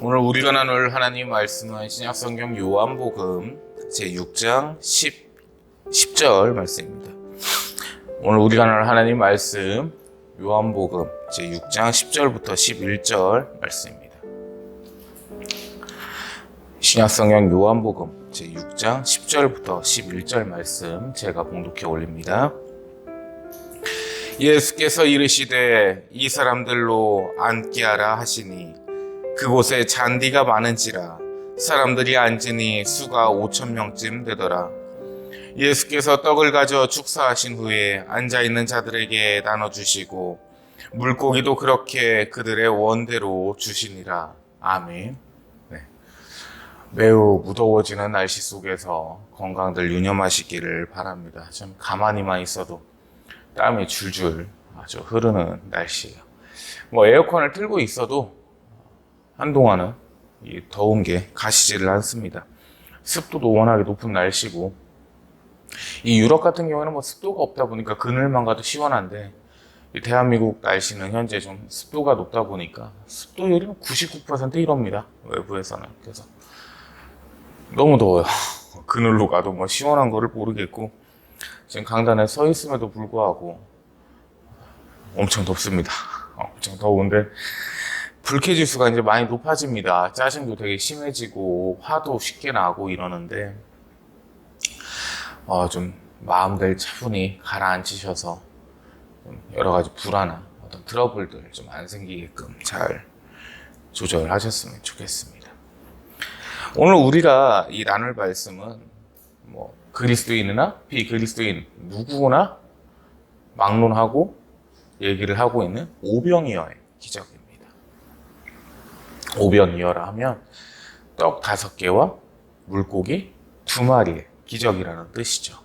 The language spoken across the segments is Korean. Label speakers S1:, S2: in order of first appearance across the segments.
S1: 오늘 우리가 나눌 하나님 말씀은 신약성경 요한복음 제6장 10절 말씀입니다. 오늘 우리가 나눌 하나님 말씀 요한복음 제6장 10절부터 11절 말씀입니다. 신약성경 요한복음 제6장 10절부터 11절 말씀 제가 봉독해 올립니다. 예수께서 이르시되 이 사람들로 앉게 하라 하시니 그곳에 잔디가 많은지라 사람들이 앉으니 수가 5,000명쯤 되더라. 예수께서 떡을 가져 축사하신 후에 앉아있는 자들에게 나눠주시고 물고기도 그렇게 그들의 원대로 주시니라. 아멘. 네. 매우 무더워지는 날씨 속에서 건강들 유념하시기를 바랍니다. 좀 가만히만 있어도 땀이 줄줄 아주 흐르는 날씨예요. 에어컨을 틀고 있어도 한동안은 이 더운 게 가시지를 않습니다. 습도도 워낙에 높은 날씨고, 이 유럽 같은 경우에는 습도가 없다 보니까 그늘만 가도 시원한데, 이 대한민국 날씨는 현재 좀 습도가 높다 보니까 습도율이 99% 이럽니다. 외부에서는. 그래서 너무 더워요. 그늘로 가도 시원한 거를 모르겠고, 지금 강단에 서 있음에도 불구하고 엄청 덥습니다. 엄청 더운데 불쾌지수가 이제 많이 높아집니다. 짜증도 되게 심해지고 화도 쉽게 나고 이러는데 좀 마음들 차분히 가라앉히셔서 좀 여러 가지 불안한 어떤 트러블들 좀 안 생기게끔 잘 조절하셨으면 좋겠습니다. 오늘 우리가 이 나눌 말씀은 그리스도인이나 비그리스도인 누구나 막론하고 얘기를 하고 있는 오병이어의 기적입니다. 오병이어라 하면 떡 5개와 물고기 2마리의 기적이라는 뜻이죠.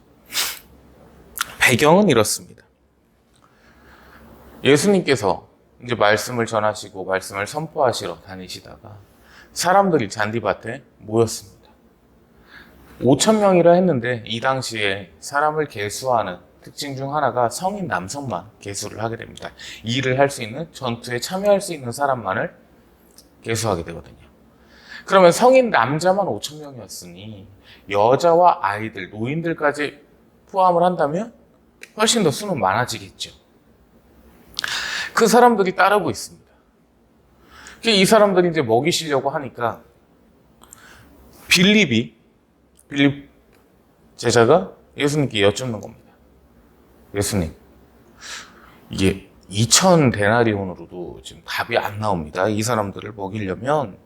S1: 배경은 이렇습니다. 예수님께서 이제 말씀을 전하시고 말씀을 선포하시러 다니시다가 사람들이 잔디밭에 모였습니다. 5,000명이라 했는데 이 당시에 사람을 계수하는 특징 중 하나가 성인 남성만 계수를 하게 됩니다. 일을 할 수 있는, 전투에 참여할 수 있는 사람만을 계수하게 되거든요. 그러면 성인 남자만 5,000명이었으니 여자와 아이들, 노인들까지 포함을 한다면 훨씬 더 수는 많아지겠죠. 그 사람들이 따르고 있습니다. 이 사람들이 이제 먹이시려고 하니까 빌립 제자가 예수님께 여쭙는 겁니다. 예수님, 이게 2,000데나리온으로도 지금 답이 안 나옵니다. 이 사람들을 먹이려면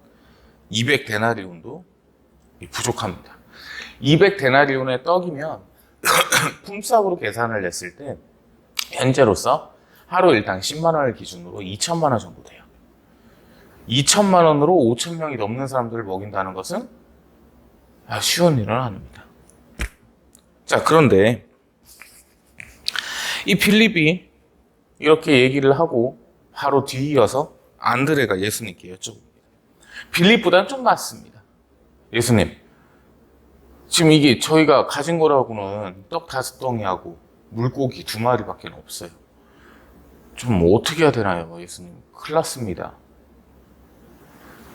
S1: 200데나리온도 부족합니다. 200데나리온의 떡이면 품삯으로 계산을 했을 때 현재로서 하루 일당 10만 원을 기준으로 2천만 원 정도 돼요. 2천만 원으로 5,000명이 넘는 사람들을 먹인다는 것은 쉬운 일은 아닙니다. 자, 그런데 이 빌립이 이렇게 얘기를 하고 바로 뒤이어서 안드레가 예수님께 여쭤봅니다. 빌립보다는 좀 낫습니다. 예수님, 지금 이게 저희가 가진 거라고는 떡 5덩이하고 물고기 2마리밖에 없어요. 좀 어떻게 해야 되나요, 예수님? 큰일 났습니다.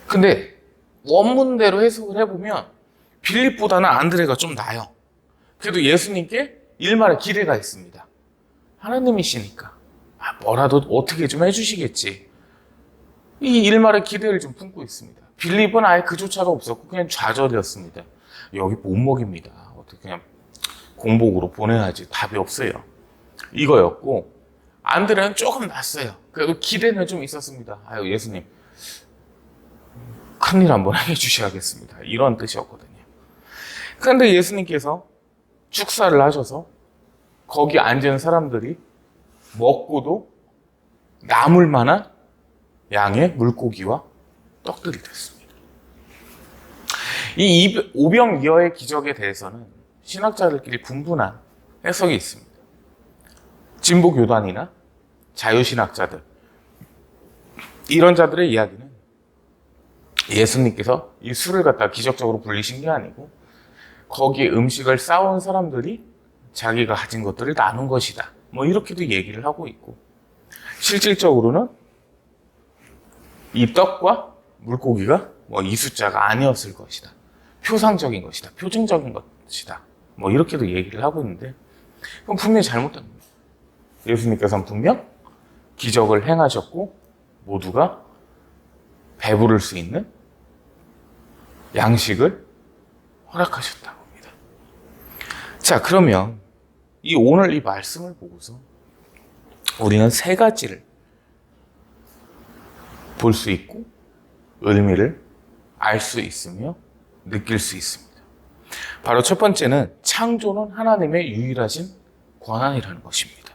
S1: 근데 원문대로 해석을 해보면 빌립보다는 안드레가 좀 나아요. 그래도 예수님께 일말의 기대가 있습니다. 하나님이시니까 뭐라도 어떻게 좀 해주시겠지. 이 일말의 기대를 좀 품고 있습니다. 빌립은 아예 그조차가 없었고 그냥 좌절이었습니다. 여기 못 먹입니다. 어떻게 그냥 공복으로 보내야지, 답이 없어요. 이거였고, 안드레는 조금 낫어요. 그래도 기대는 좀 있었습니다. 예수님, 큰일 한번 해주셔야겠습니다. 이런 뜻이었거든요. 그런데 예수님께서 축사를 하셔서 거기 앉은 사람들이 먹고도 남을 만한 양의 물고기와 떡들이 됐습니다. 이 오병이어의 기적에 대해서는 신학자들끼리 분분한 해석이 있습니다. 진보교단이나 자유신학자들, 이런 자들의 이야기는 예수님께서 이 술을 갖다 기적적으로 불리신 게 아니고 거기에 음식을 싸온 사람들이 자기가 가진 것들을 나눈 것이다. 이렇게도 얘기를 하고 있고, 실질적으로는 이 떡과 물고기가 뭐 이 숫자가 아니었을 것이다. 표상적인 것이다. 표징적인 것이다. 뭐 이렇게도 얘기를 하고 있는데 그건 분명히 잘못된 겁니다. 예수님께서는 분명 기적을 행하셨고 모두가 배부를 수 있는 양식을 허락하셨다고 합니다. 자, 그러면 오늘 이 말씀을 보고서 우리는 세 가지를 볼 수 있고 의미를 알 수 있으며 느낄 수 있습니다. 바로 첫 번째는 창조는 하나님의 유일하신 권한이라는 것입니다.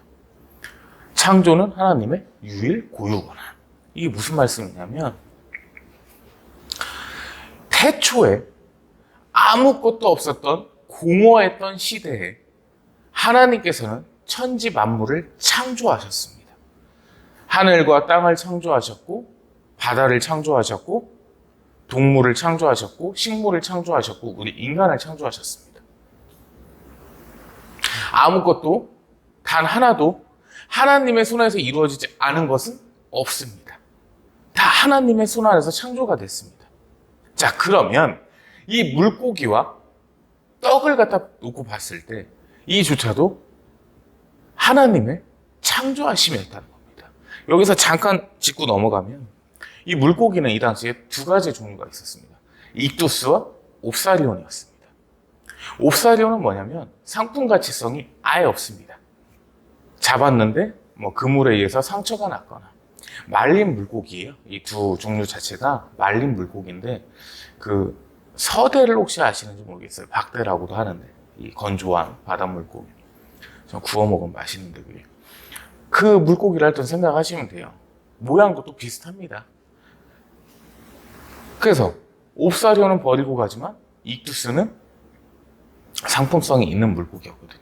S1: 창조는 하나님의 유일 고유 권한. 이게 무슨 말씀이냐면 태초에 아무것도 없었던 공허했던 시대에 하나님께서는 천지 만물을 창조하셨습니다. 하늘과 땅을 창조하셨고 바다를 창조하셨고 동물을 창조하셨고 식물을 창조하셨고 우리 인간을 창조하셨습니다. 아무것도 단 하나도 하나님의 손에서 이루어지지 않은 것은 없습니다. 다 하나님의 손 안에서 창조가 됐습니다. 자, 그러면 이 물고기와 떡을 갖다 놓고 봤을 때 이조차도 하나님의 창조하심이었다는 겁니다. 여기서 잠깐 짚고 넘어가면 이 물고기는 이 당시에 두 가지 종류가 있었습니다. 익두스와 옵사리온이었습니다. 옵사리온은 뭐냐면 상품가치성이 아예 없습니다. 잡았는데 뭐 그물에 의해서 상처가 났거나 말린 물고기예요. 이 두 종류 자체가 말린 물고기인데 그 서대를 혹시 아시는지 모르겠어요. 박대라고도 하는데 이 건조한 바닷물고기. 저 구워 먹으면 맛있는데 그게. 그 물고기를 할 때 생각하시면 돼요. 모양도 또 비슷합니다. 그래서 옵사리온은 버리고 가지만 익두스는 상품성이 있는 물고기였거든요.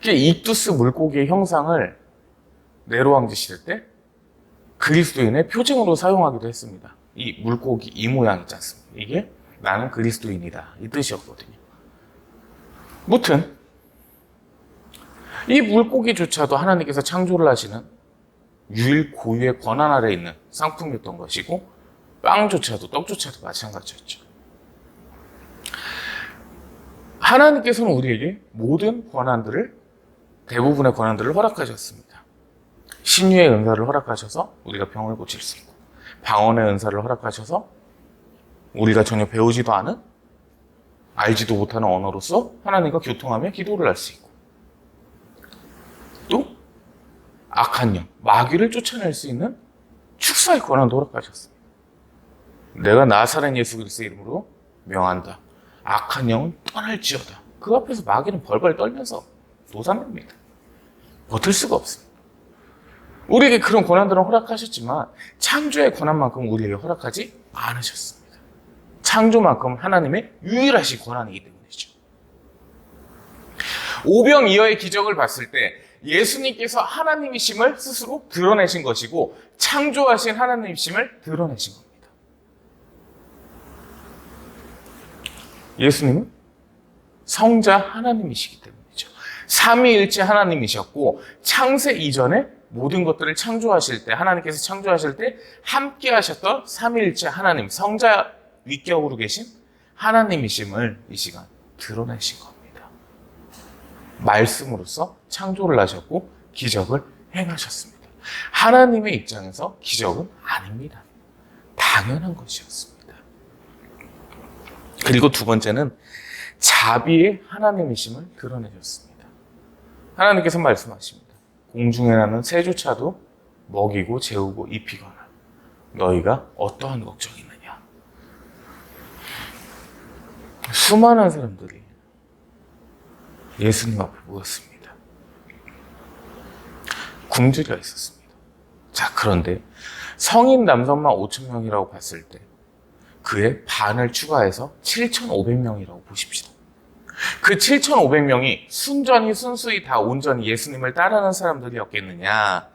S1: 익두스 물고기의 형상을 네로 왕제 시대 때 그리스도인의 표징으로 사용하기도 했습니다. 이 물고기 이 모양 있지 않습니까? 이게 나는 그리스도인이다 이 뜻이었거든요. 무튼 이 물고기조차도 하나님께서 창조를 하시는 유일 고유의 권한 아래 있는 상품이었던 것이고 빵조차도 떡조차도 마찬가지였죠. 하나님께서는 우리에게 모든 권한들을 대부분의 권한들을 허락하셨습니다. 신유의 은사를 허락하셔서 우리가 병을 고칠 수 있고 방언의 은사를 허락하셔서 우리가 전혀 배우지도 않은 알지도 못하는 언어로서 하나님과 교통하며 기도를 할 수 있고 또 악한 영, 마귀를 쫓아낼 수 있는 축사의 권한도 허락하셨습니다. 내가 나사렛 예수 그리스도의 이름으로 명한다. 악한 영은 떠날지어다. 그 앞에서 마귀는 벌벌 떨면서 노담입니다. 버틸 수가 없습니다. 우리에게 그런 권한들은 허락하셨지만 창조의 권한만큼 우리에게 허락하지 않으셨습니다. 창조만큼 하나님의 유일하신 권한이기 때문이죠. 오병이어의 기적을 봤을 때 예수님께서 하나님이심을 스스로 드러내신 것이고 창조하신 하나님이심을 드러내신 겁니다. 예수님은 성자 하나님이시기 때문이죠. 삼위일체 하나님이셨고 창세 이전에 모든 것들을 창조하실 때 하나님께서 창조하실 때 함께 하셨던 삼위일체 하나님 성자 위격으로 계신 하나님이심을 이 시간 드러내신 겁니다. 말씀으로써 창조를 하셨고 기적을 행하셨습니다. 하나님의 입장에서 기적은 아닙니다. 당연한 것이었습니다. 그리고 두 번째는 자비의 하나님이심을 드러내셨습니다. 하나님께서 말씀하십니다. 공중에 나는 새조차도 먹이고 재우고 입히거나 너희가 어떠한 걱정이 있느냐. 수많은 사람들이 예수님 앞에 모였습니다. 굶주려 있었습니다. 자, 그런데 성인 남성만 5,000명이라고 봤을 때 그의 반을 추가해서 7,500명이라고 보십시다. 그 7,500명이 순전히 순수히 다 온전히 예수님을 따르는 사람들이었겠느냐?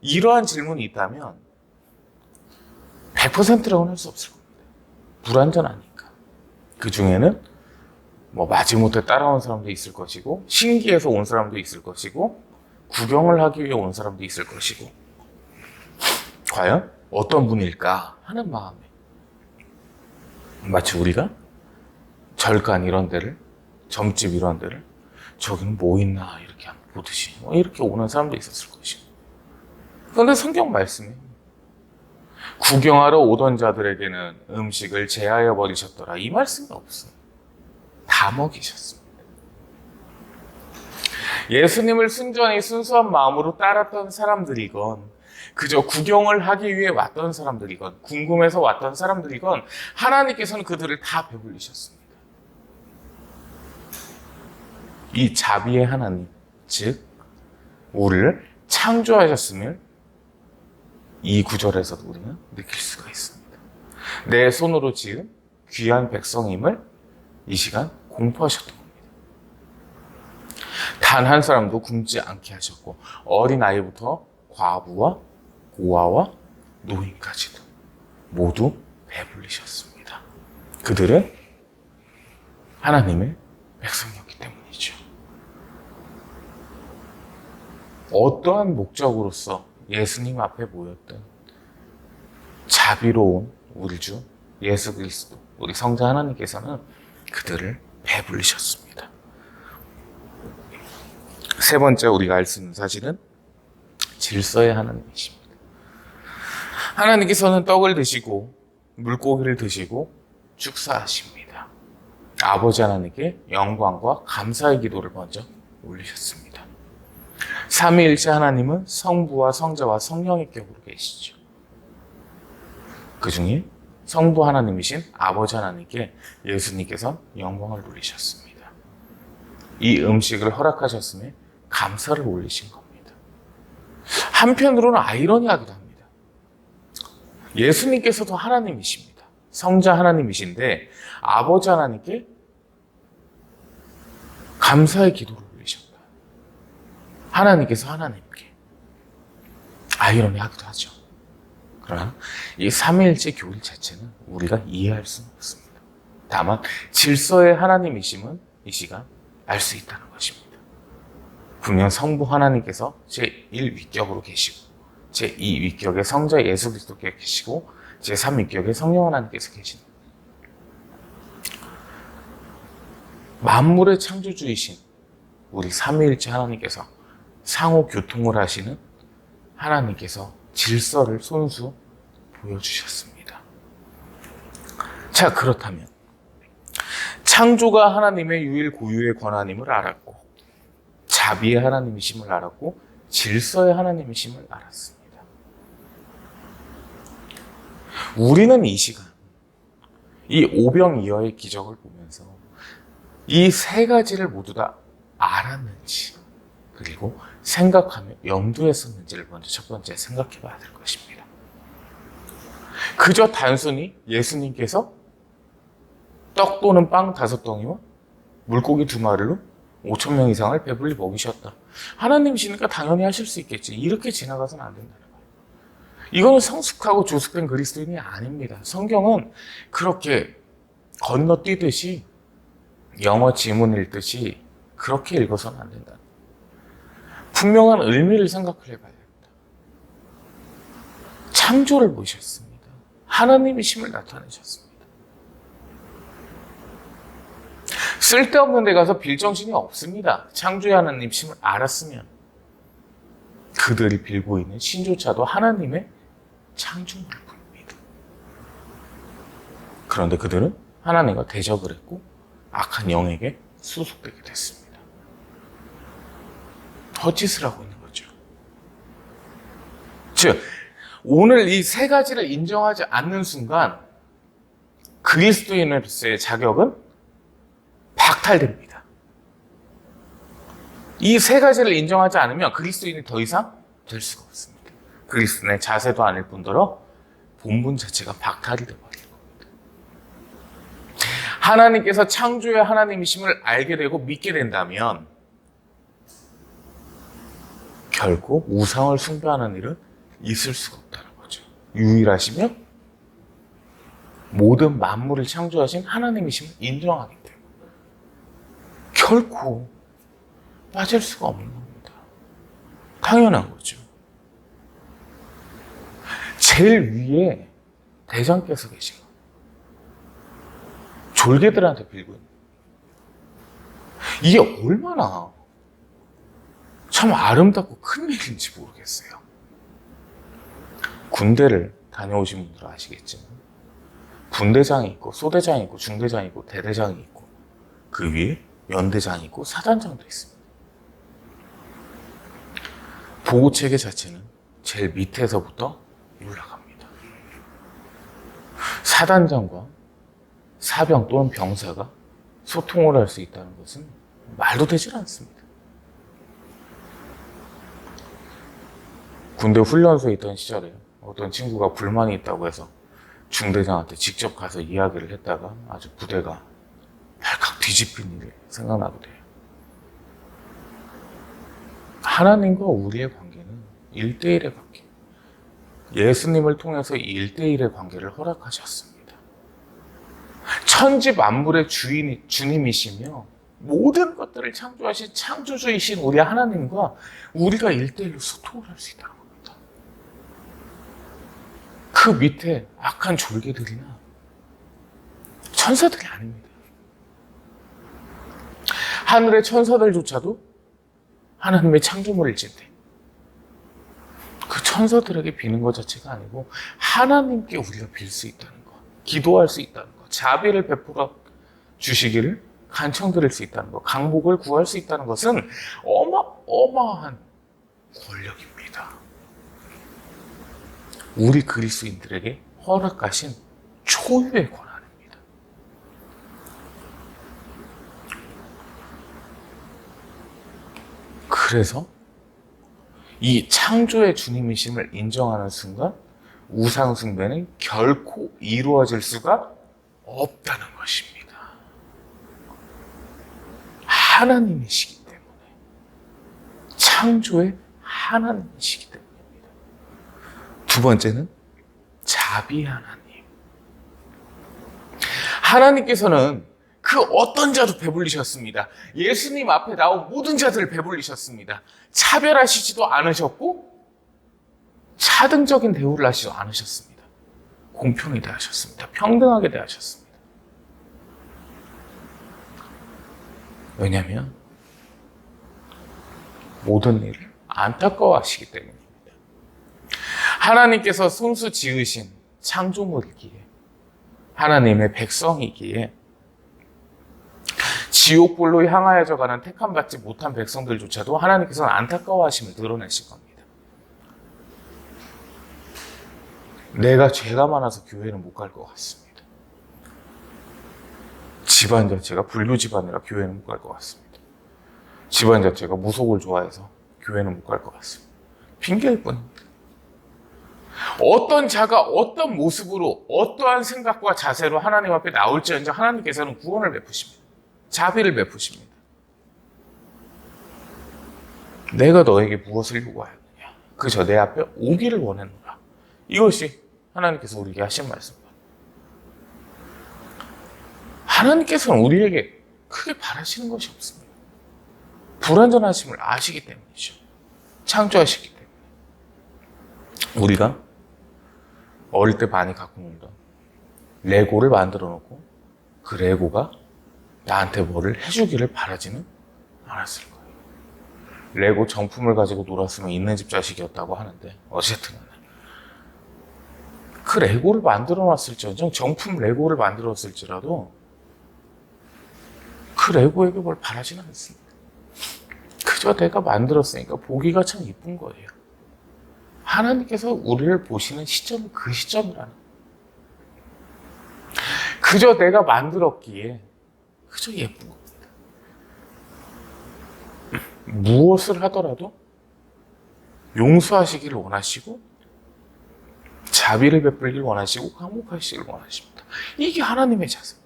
S1: 이러한 질문이 있다면 100%라고는 할 수 없을 겁니다. 불완전하니까. 그 중에는 뭐 마지못해 따라온 사람도 있을 것이고 신기해서 온 사람도 있을 것이고 구경을 하기 위해 온 사람도 있을 것이고 과연 어떤 분일까 하는 마음에 마치 우리가 절간 이런 데를, 점집 이런 데를 저기는 뭐 있나 이렇게 보듯이 이렇게 오는 사람도 있었을 것이고. 그런데 성경 말씀에 구경하러 오던 자들에게는 음식을 제하여 버리셨더라, 이 말씀이 없어요. 다 먹이셨습니다. 예수님을 순전히 순수한 마음으로 따랐던 사람들이건, 그저 구경을 하기 위해 왔던 사람들이건, 궁금해서 왔던 사람들이건, 하나님께서는 그들을 다 배불리셨습니다. 이 자비의 하나님, 즉 우리를 창조하셨음을 이 구절에서도 우리는 느낄 수가 있습니다. 내 손으로 지은 귀한 백성임을 이 시간 공포하셨던 겁니다. 단 한 사람도 굶지 않게 하셨고, 어린아이부터 과부와 고아와 노인까지도 모두 배불리셨습니다. 그들은 하나님의 백성이었기 때문이죠. 어떠한 목적으로서 예수님 앞에 모였던 자비로운 우리 주 예수 그리스도, 우리 성자 하나님께서는 그들을 배불리셨습니다. 세 번째 우리가 알 수 있는 사실은 질서의 하나님이십니다. 하나님께서는 떡을 드시고 물고기를 드시고 축사하십니다. 아버지 하나님께 영광과 감사의 기도를 먼저 올리셨습니다. 삼위일체 하나님은 성부와 성자와 성령의 격으로 계시죠. 그 중에 성부 하나님이신 아버지 하나님께 예수님께서 영광을 돌리셨습니다. 이 음식을 허락하셨음에 감사를 올리신 겁니다. 한편으로는 아이러니하기도 합니다. 예수님께서도 하나님이십니다. 성자 하나님이신데 아버지 하나님께 감사의 기도를 올리셨다. 하나님께서 하나님께. 아이러니하기도 하죠. 그러나 이 삼위일체 교리 자체는 우리가 이해할 수는 없습니다. 다만 질서의 하나님이심은 이 시간 알 수 있다는 것입니다. 분명 성부 하나님께서 제1위격으로 계시고, 제2위격의 성자 예수 그리스도께 계시고, 제3위격의 성령 하나님께서 계십니다. 만물의 창조주이신 우리 삼위일체 하나님께서 상호 교통을 하시는 하나님께서 질서를 손수 보여주셨습니다. 자, 그렇다면 창조가 하나님의 유일 고유의 권한임을 알았고, 자비의 하나님이심을 알았고, 질서의 하나님이심을 알았습니다. 우리는 이 시간 이 오병이어의 기적을 보면서 이 세 가지를 모두 다 알았는지, 그리고 생각하며 염두했었는지를 먼저 첫 번째 생각해 봐야 될 것입니다. 그저 단순히 예수님께서 떡 또는 빵 5덩이와 물고기 2마리로 5,000명 이상을 배불리 먹이셨다. 하나님이시니까 당연히 하실 수 있겠지. 이렇게 지나가서는 안 된다는 거예요. 이거는 성숙하고 조숙된 그리스도인이 아닙니다. 성경은 그렇게 건너뛰듯이 영어 지문 읽듯이 그렇게 읽어서는 안 된다. 분명한 의미를 생각을 해봐야 됩니다. 창조를 보셨습니다. 하나님이심을 나타내셨습니다. 쓸데없는 데 가서 빌정신이 없습니다. 창조의 하나님이심을 알았으면 그들이 빌고 있는 신조차도 하나님의 창조물일 뿐입니다. 그런데 그들은 하나님과 대적을 했고 악한 영에게 수속되게 됐습니다. 헛짓을 하고 있는 거죠. 즉, 오늘 이 세 가지를 인정하지 않는 순간 그리스도인으로서의 자격은 박탈됩니다. 이 세 가지를 인정하지 않으면 그리스도인이 더 이상 될 수가 없습니다. 그리스도인의 자세도 아닐 뿐더러 본분 자체가 박탈이 되어버린 겁니다. 하나님께서 창조의 하나님이심을 알게 되고 믿게 된다면 결코 우상을 숭배하는 일은 있을 수가 없다는 거죠. 유일하시며 모든 만물을 창조하신 하나님이심을 인정하기 때문에 결코 빠질 수가 없는 겁니다. 당연한 거죠. 제일 위에 대장께서 계신 겁니다. 졸개들한테 빌고 있는 거예요. 이게 얼마나 참 아름답고 큰 일인지 모르겠어요. 군대를 다녀오신 분들은 아시겠지만 분대장이 있고 소대장이 있고 중대장이 있고 대대장이 있고 그 위에 연대장이 있고 사단장도 있습니다. 보고체계 자체는 제일 밑에서부터 올라갑니다. 사단장과 사병 또는 병사가 소통을 할 수 있다는 것은 말도 되질 않습니다. 군대 훈련소에 있던 시절에 어떤 친구가 불만이 있다고 해서 중대장한테 직접 가서 이야기를 했다가 아주 부대가 발칵 뒤집힌 일이 생각나게 돼요. 하나님과 우리의 관계는 1대1의 관계. 예수님을 통해서 1대1의 관계를 허락하셨습니다. 천지 만물의 주님이시며 모든 것들을 창조하신 창조주이신 우리 하나님과 우리가 1대1로 소통을 할 수 있다는 겁니다. 그 밑에 악한 졸개들이나 천사들이 아닙니다. 하늘의 천사들조차도 하나님의 창조물일진데 그 천사들에게 비는 것 자체가 아니고 하나님께 우리가 빌 수 있다는 것, 기도할 수 있다는 것, 자비를 베풀어 주시기를 간청드릴 수 있다는 것, 강복을 구할 수 있다는 것은 어마어마한 권력입니다. 우리 그리스도인들에게 허락하신 초유의 권한입니다. 그래서 이 창조의 주님이심을 인정하는 순간 우상 숭배는 결코 이루어질 수가 없다는 것입니다. 하나님이시기 때문에, 창조의 하나님이시기 때문입니다. 두 번째는 자비 하나님. 하나님께서는 그 어떤 자도 배불리셨습니다. 예수님 앞에 나온 모든 자들을 배불리셨습니다. 차별하시지도 않으셨고 차등적인 대우를 하시지도 않으셨습니다. 공평히 대하셨습니다. 평등하게 대하셨습니다. 왜냐하면 모든 일을 안타까워하시기 때문입니다. 하나님께서 손수 지으신 창조물이기에, 하나님의 백성이기에 지옥불로 향하여져 가는 택함받지 못한 백성들조차도 하나님께서는 안타까워하심을 드러내실 겁니다. 내가 죄가 많아서 교회는 못 갈 것 같습니다. 집안 자체가 불교 집안이라 교회는 못 갈 것 같습니다. 집안 자체가 무속을 좋아해서 교회는 못 갈 것 같습니다. 핑계일 뿐입니다. 어떤 자가 어떤 모습으로 어떠한 생각과 자세로 하나님 앞에 나올지언정 하나님께서는 구원을 베푸십니다. 자비를 베푸십니다. 내가 너에게 무엇을 요구하였느냐? 그저 내 앞에 오기를 원했노라. 이것이 하나님께서 우리에게 하신 말씀입니다. 하나님께서는 우리에게 크게 바라시는 것이 없습니다. 불완전하심을 아시기 때문이죠. 창조하시기 때문에. 우리가 어릴 때 많이 갖고 놀던 레고를 만들어 놓고 그 레고가 나한테 뭐를 해주기를 바라지는 않았을 거예요. 레고 정품을 가지고 놀았으면 있는 집 자식이었다고 하는데 어쨌든 그 레고를 만들어 놨을지언정 정품 레고를 만들었을지라도 그 레고에게 뭘 바라지는 않습니다. 그저 내가 만들었으니까 보기가 참 이쁜 거예요. 하나님께서 우리를 보시는 시점은 그 시점이라는 거예요. 그저 내가 만들었기에 그저 예쁜 겁니다. 무엇을 하더라도 용서하시기를 원하시고 자비를 베풀기를 원하시고 강복하시기를 원하십니다. 이게 하나님의 자세,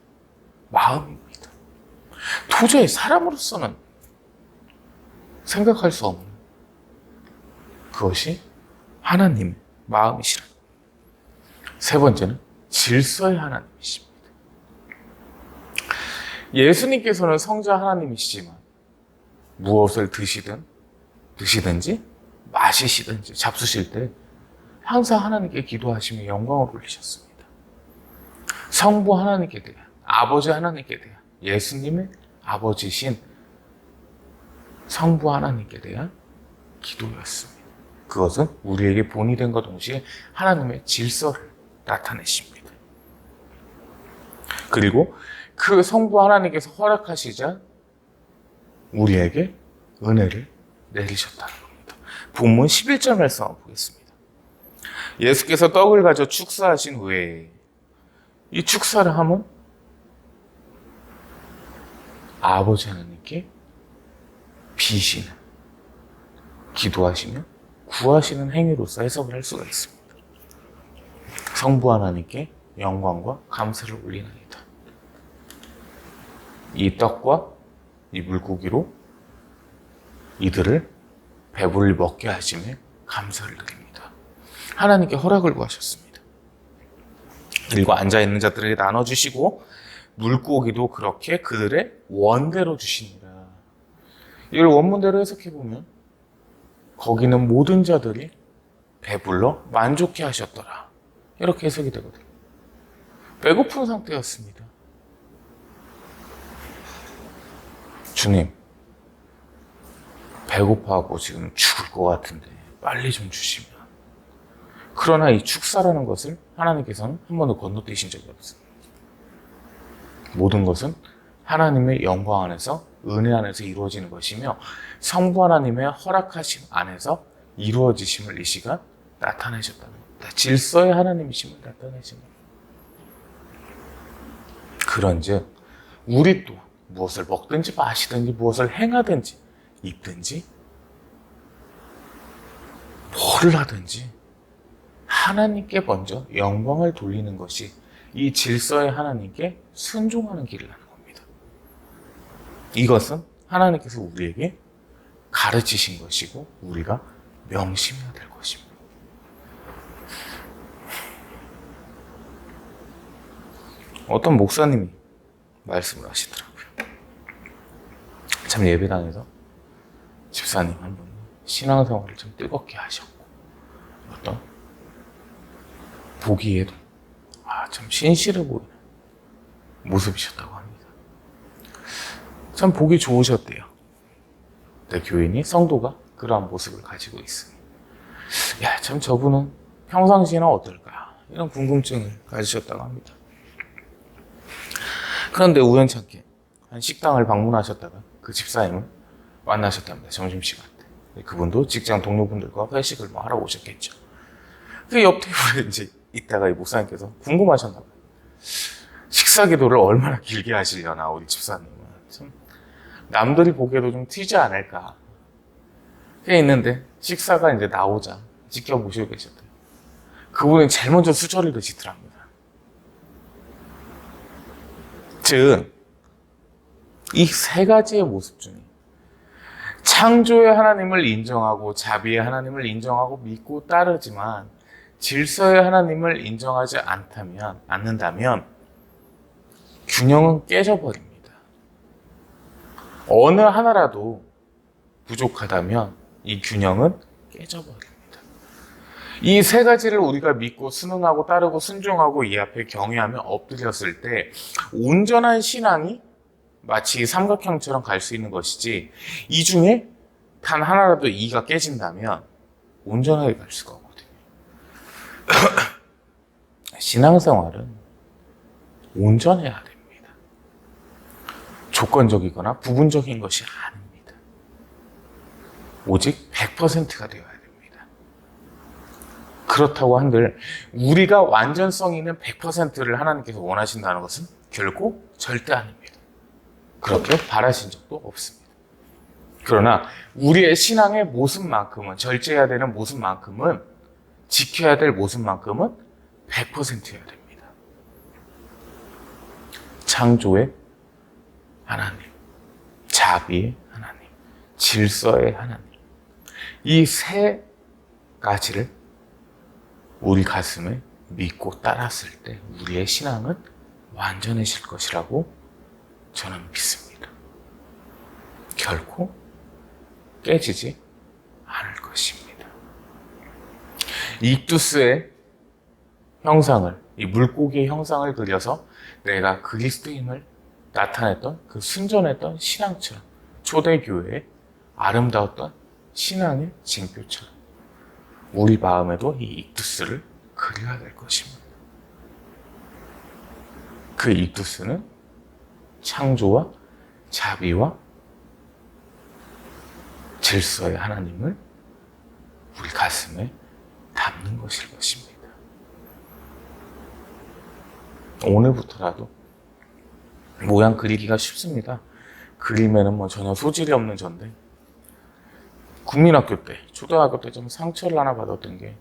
S1: 마음입니다. 도저히 사람으로서는 생각할 수 없는 그것이 하나님의 마음이시라. 세 번째는 질서의 하나님이십니다. 예수님께서는 성자 하나님이시지만 무엇을 드시든지 마시시든지 잡수실 때 항상 하나님께 기도하시며 영광을 올리셨습니다. 성부 하나님께 대한 아버지 하나님께 대한, 예수님의 아버지신 성부 하나님께 대한 기도였습니다. 그것은 우리에게 본이 된과 동시에 하나님의 질서를 나타내십니다. 그리고 그 성부 하나님께서 허락하시자 우리에게 은혜를 내리셨다는 겁니다. 본문 11절 말씀 한번 보겠습니다. 예수께서 떡을 가져 축사하신 후에, 이 축사를 하면 아버지 하나님께 비시는, 기도하시며 구하시는 행위로서 해석을 할 수가 있습니다. 성부 하나님께 영광과 감사를 올리나이다. 이 떡과 이 물고기로 이들을 배불리 먹게 하심에 감사를 드립니다. 하나님께 허락을 구하셨습니다. 그리고 앉아있는 자들에게 나눠주시고 물고기도 그렇게 그들의 원대로 주시니라. 이걸 원문대로 해석해보면 거기는 모든 자들이 배불러 만족해 하셨더라. 이렇게 해석이 되거든요. 배고픈 상태였습니다. 주님, 배고파하고 지금 죽을 것 같은데 빨리 좀 주시면. 그러나 이 축사라는 것을 하나님께서는 한 번도 건너뛰신 적이 없습니다. 모든 것은 하나님의 영광 안에서, 은혜 안에서 이루어지는 것이며 성부 하나님의 허락하심 안에서 이루어지심을 이 시간 나타내셨다는 겁니다. 질서의 하나님이심을 나타내십니다. 그런즉 우리 또 무엇을 먹든지 마시든지 무엇을 행하든지 입든지 뭘 하든지 하나님께 먼저 영광을 돌리는 것이 이 질서의 하나님께 순종하는 길이라는 겁니다. 이것은 하나님께서 우리에게 가르치신 것이고 우리가 명심해야 될 것입니다. 어떤 목사님이 말씀을 하시더라고요. 참 예배당에서 집사님 한 분이 신앙생활을 좀 뜨겁게 하셨고 어떤 보기에도 참 신실해 보이는 모습이셨다고 합니다. 참 보기 좋으셨대요. 내 교인이, 성도가 그러한 모습을 가지고 있으니 참 저분은 평상시에는 어떨까, 이런 궁금증을 가지셨다고 합니다. 그런데 우연찮게 한 식당을 방문하셨다가 그 집사님을 만나셨답니다. 점심시간 때. 그분도 직장 동료분들과 회식을 하러 오셨겠죠. 그 옆 테이블에 이제 있다가 이 목사님께서 궁금하셨나 봐요. 식사 기도를 얼마나 길게 하시려나 우리 집사님은. 참 남들이 보기에도 좀 튀지 않을까. 그게 있는데 식사가 이제 나오자 지켜보시고 계셨대요. 그분이 제일 먼저 수저를 드시더랍니다. 즉, 이 세 가지의 모습 중에 창조의 하나님을 인정하고 자비의 하나님을 인정하고 믿고 따르지만 질서의 하나님을 인정하지 않는다면 균형은 깨져버립니다. 어느 하나라도 부족하다면 이 균형은 깨져버립니다. 이 세 가지를 우리가 믿고 순응하고 따르고 순종하고 이 앞에 경외하며 엎드렸을 때 온전한 신앙이 마치 삼각형처럼 갈 수 있는 것이지, 이 중에 단 하나라도 이가 깨진다면 온전하게 갈 수가 없거든요. 신앙생활은 온전해야 됩니다. 조건적이거나 부분적인 것이 아닙니다. 오직 100%가 되어야 됩니다. 그렇다고 한들 우리가 완전성 있는 100%를 하나님께서 원하신다는 것은 결코 절대 아닙니다. 그렇게 바라신 적도 없습니다. 그러나 우리의 신앙의 모습만큼은, 절제해야 되는 모습만큼은, 지켜야 될 모습만큼은 100%여야 됩니다. 창조의 하나님, 자비의 하나님, 질서의 하나님, 이 세 가지를 우리 가슴에 믿고 따랐을 때 우리의 신앙은 완전해질 것이라고 저는 믿습니다. 결코 깨지지 않을 것입니다. 익두스의 형상을, 이 물고기의 형상을 그려서 내가 그리스도임을 나타냈던 그 순전했던 신앙처럼, 초대교회의 아름다웠던 신앙의 징표처럼 우리 마음에도 이 익두스를 그려야 될 것입니다. 그 익두스는 창조와 자비와 질서의 하나님을 우리 가슴에 담는 것일 것입니다. 오늘부터라도 모양 그리기가 쉽습니다. 그림에는 전혀 소질이 없는 전데, 국민학교 때, 초등학교 때 좀 상처를 하나 받았던 게,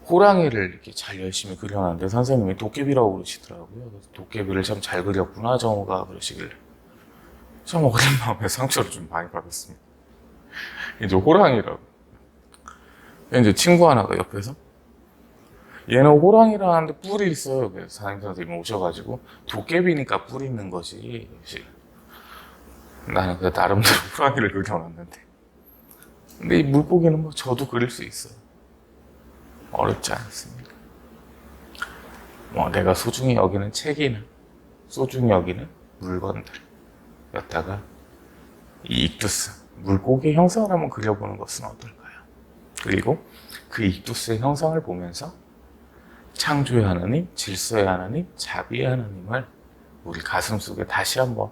S1: 호랑이를 이렇게 잘 열심히 그려놨는데 선생님이 도깨비라고 그러시더라고요. 그래서 도깨비를 참 잘 그렸구나, 정우가 그러시길래. 참 어린 마음에 상처를 좀 많이 받았습니다. 이제 호랑이라고. 이제 친구 하나가 옆에서, 얘는 호랑이라는데 뿔이 있어요. 그래서 담임 선생님이 오셔가지고, 도깨비니까 뿔이 있는 거지. 나는 그 나름대로 호랑이를 그려놨는데. 근데 이 물고기는 저도 그릴 수 있어요. 어렵지 않습니다. 내가 소중히 여기는 책이나 소중히 여기는 물건들였다가 이 익두스, 물고기의 형상을 한번 그려보는 것은 어떨까요? 그리고 그 익두스의 형상을 보면서 창조의 하나님, 질서의 하나님, 자비의 하나님을 우리 가슴 속에 다시 한번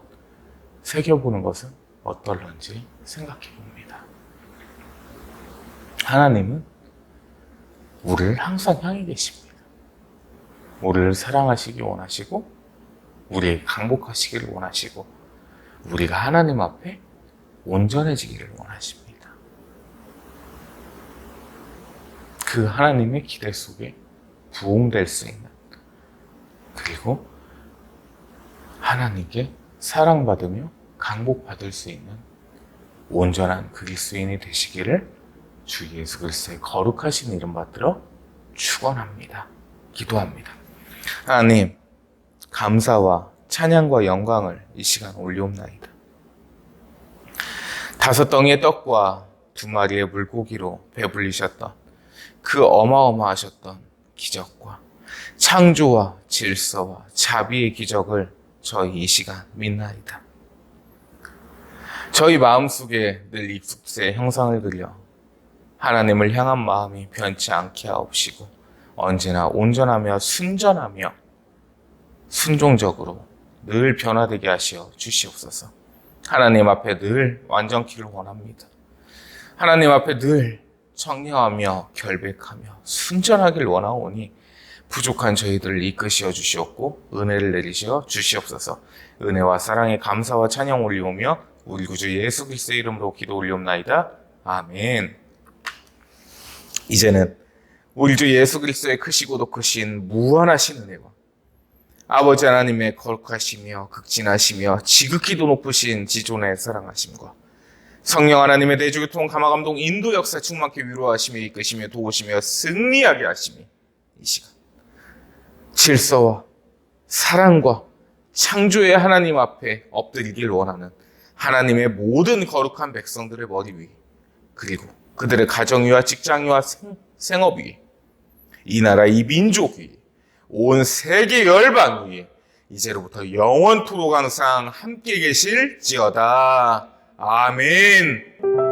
S1: 새겨보는 것은 어떨런지 생각해 봅니다. 하나님은 우리를 항상 향해 계십니다. 우리를 사랑하시기 원하시고, 우리에게 강복하시기를 원하시고, 우리가 하나님 앞에 온전해지기를 원하십니다. 그 하나님의 기대 속에 부응될 수 있는, 그리고 하나님께 사랑받으며 강복받을 수 있는 온전한 그리스도인이 되시기를 주 예수 그리스도의 거룩하신 이름 받들어 축원합니다. 기도합니다. 하나님, 감사와 찬양과 영광을 이 시간 올리옵나이다. 5 덩이의 떡과 2 마리의 물고기로 배불리셨던 그 어마어마하셨던 기적과 창조와 질서와 자비의 기적을 저희 이 시간 믿나이다. 저희 마음속에 늘 익숙의 형상을 그려 하나님을 향한 마음이 변치 않게 하옵시고, 언제나 온전하며 순전하며 순종적으로 늘 변화되게 하시어 주시옵소서. 하나님 앞에 늘 완전키를 원합니다. 하나님 앞에 늘 청량하며 결백하며 순전하길 원하오니 부족한 저희들을 이끄시어 주시옵고 은혜를 내리시어 주시옵소서. 은혜와 사랑에 감사와 찬양 올리오며 우리 구주 예수 그리스도의 이름으로 기도 올리옵나이다. 아멘. 이제는 우리 주 예수 그리스도의 크시고도 크신 무한하신 은혜와 아버지 하나님의 거룩하시며 극진하시며 지극히도 높으신 지존의 사랑하심과 성령 하나님의 내주교통 감화감동 인도 역사 충만케 위로하시며 이끄시며 도우시며 승리하게 하시며 이 시간 질서와 사랑과 창조의 하나님 앞에 엎드리길 원하는 하나님의 모든 거룩한 백성들의 머리 위에, 그리고 그들의 가정 위와 직장 위와 생업 위에, 이 나라 이 민족 위에, 온 세계 열방 위에 이제로부터 영원토록 항상 함께 계실지어다. 아멘.